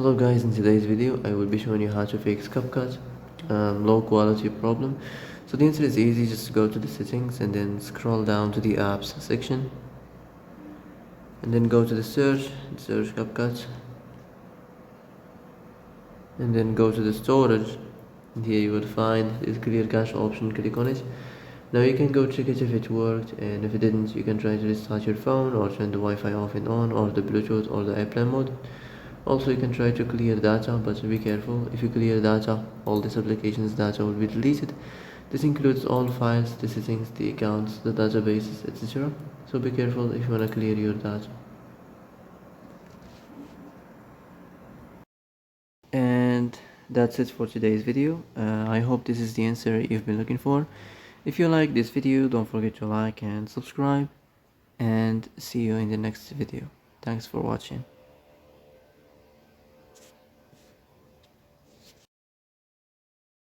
Hello guys, in today's video I will be showing you how to fix Capcut low quality problem. So the answer is easy, just go to the settings and then scroll down to the apps section and then go to the search Capcut and then go to the storage, and here you will find this clear cache option. Click on it. Now you can go check it if it worked, and if it didn't you can try to restart your phone or turn the Wi-Fi off and on, or the Bluetooth or the airplane mode. Also you can try to clear data, but be careful. If you clear data, all this application's data will be deleted. This includes all files, the settings, the accounts, the databases, etc. So be careful if you want to clear your data. And that's it for today's video. I hope this is the answer you've been looking for. If you like this video, don't forget to like and subscribe, and see you in the next video. Thanks for watching.